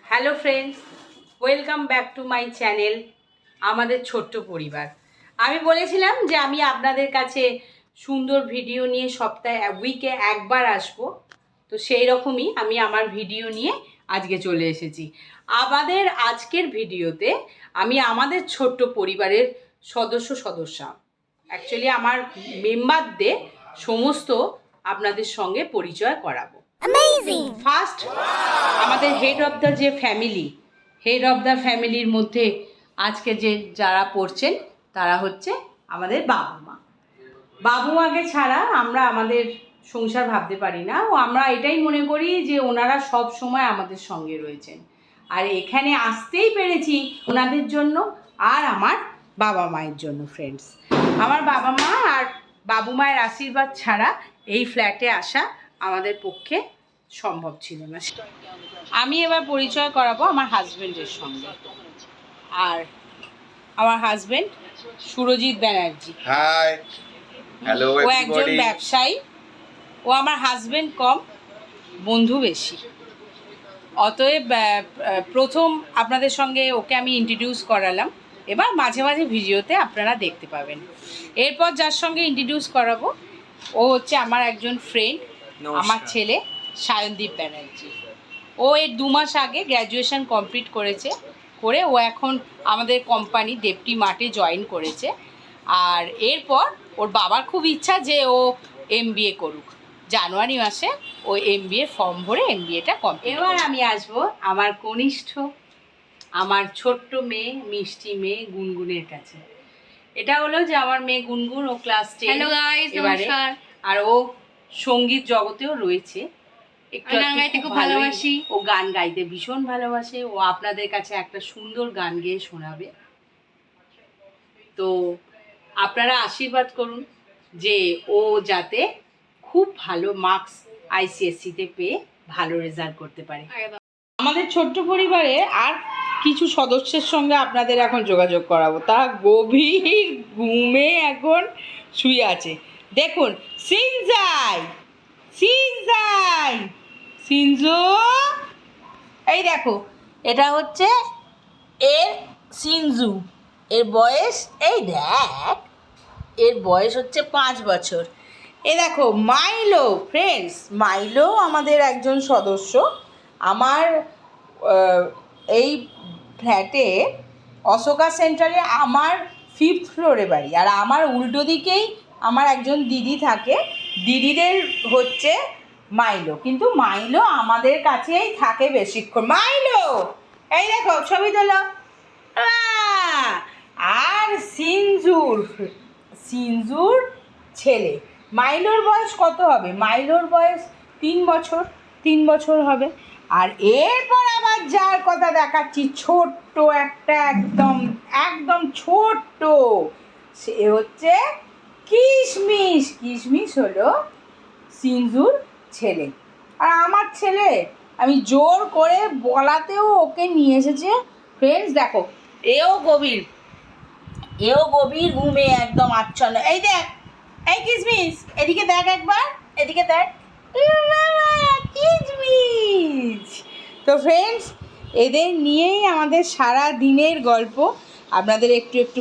Hello friends, welcome back to my channel আমাদের ছোট্ট পরিবার। আমি বলেছিলাম যে আমি আপনাদের কাছে সুন্দর ভিডিও নিয়ে সপ্তাহে উইকে একবার আসব, তো সেই রকমই আমি আমার ভিডিও নিয়ে আজকে চলে এসেছি। আমাদের আজকের ভিডিওতে আমি আমাদের ছোট্ট পরিবারের সদস্যা অ্যাকচুয়ালি আমার মেম্বারদের সমস্ত আপনাদের সঙ্গে পরিচয় করাবো। ফার্স্ট আমাদের হেড অফ দ্য ফ্যামিলির মধ্যে আজকে যারা পড়ছেন তারা হচ্ছে আমাদের বাবু মাকে ছাড়া আমরা আমাদের সংসার ভাবতে পারি না, ও আমরা এটাই মনে করি যে ওনারা সব সময় আমাদের সঙ্গে রয়েছেন। আর এখানে আসতেই পেরেছি ওনাদের জন্য আর আমার বাবা মায়ের জন্য। ফ্রেন্ডস, আমার বাবা মা আর বাবু মায়ের আশীর্বাদ ছাড়া এই ফ্ল্যাটে আসা আমাদের পক্ষে সম্ভব ছিল না। আমি এবার পরিচয় করাবো আমার হাজবেন্ডের সঙ্গে। আর আমার husband Surajit Banerjee. Hi, hello ও একজন ব্যবসায়ী। ও আমার হাজবেন্ড কম, বন্ধু বেশি। অতএব প্রথম আপনাদের সঙ্গে ওকে আমি ইন্ট্রোডিউস করালাম, এবার মাঝে মাঝে ভিডিওতে আপনারা দেখতে পাবেন। এরপর যার সঙ্গে ইন্ট্রোডিউস করাবো ও হচ্ছে আমার একজন ফ্রেন্ড, আমার ছেলে সায়নদীপ ব্যানার্জি। ও এর 2 মাস আগে গ্র্যাজুয়েশন কমপ্লিট করে ও এখন আমাদের কোম্পানি দেবটি মার্টে জয়েন করেছে। আর এরপর ওর বাবার খুব ইচ্ছা যে ও MBA করুক। জানুয়ারি মাসে ও MBA ফর্ম ভরে MBAটা কমপ্লিট। এবার আমি আসবো আমার কনিষ্ঠ, আমার ছোট্ট মেয়ে, মিষ্টি মেয়ে গুনগুনের কাছে। এটা হলো যে আমার মেয়ে গুনগুন, ও ক্লাস 10। হ্যালো গাইস, নমস্কার। আর ও সঙ্গীত জগতেও রয়েছে, একটু গান গাইতে খুব ভালোবাসি। ও গান গাইতে ভীষণ ভালোবাসে। ও আপনাদের কাছে একটা সুন্দর গান গেয়ে শোনাবে। তো আপনারা আশীর্বাদ করুন যে ও যাতে খুব ভালো মার্কস ICSE-তে পেয়ে ভালো রেজাল্ট করতে পারে। আমাদের ছোট্ট পরিবারে আর কিছু সদস্যের সঙ্গে আপনাদের এখন যোগাযোগ করাবো। তারা গভীর ঘুমে এখন শুয়ে আছে। দেখুন, সিনজু, এই দেখো, এটা হচ্ছে এর সিনজু। এর বয়স, এই দেখ, এর বয়স হচ্ছে 5 বছর। এ দেখো মাইলো। ফ্রেন্ডস, মাইলো আমাদের একজন সদস্য। আমার এই ফ্ল্যাটে অশোকা সেন্টারে আমার 5th ফ্লোরে বাড়ি। আর আমার উল্টো দিকেই আমার একজন দিদি থাকে। দিদিদের হচ্ছে মাইলো, কিন্তু মাইলো আমাদের কাছেই থাকে বেশিক্ষণ। মাইলো, এই দেখো ছবি তোলো। আর সিনজুর ছেলে। মাইলোর বয়স কত হবে? মাইলোর বয়স 3 বছর হবে। আর এরপর আবার যার কথা দেখাচ্ছি, ছোট্ট একটা, একদম ছোট্ট, সে হচ্ছে কিশমিশ হলো সিনজুর ছেলে। আর আমার ছেলে আমি জোর করে বলাতেও ওকে নিয়ে এসেছে। ফ্রেন্ডস দেখো, এও গভীর ঘুমে একদম আচ্ছন্ন। এই দেখ, এই কিশমিশ, এদিকে দেখ একবার, এদিকে দেখ। কিশমিশ। তো ফ্রেন্ডস, এদের নিয়েই আমাদের সারা দিনের গল্প আপনাদের একটু একটু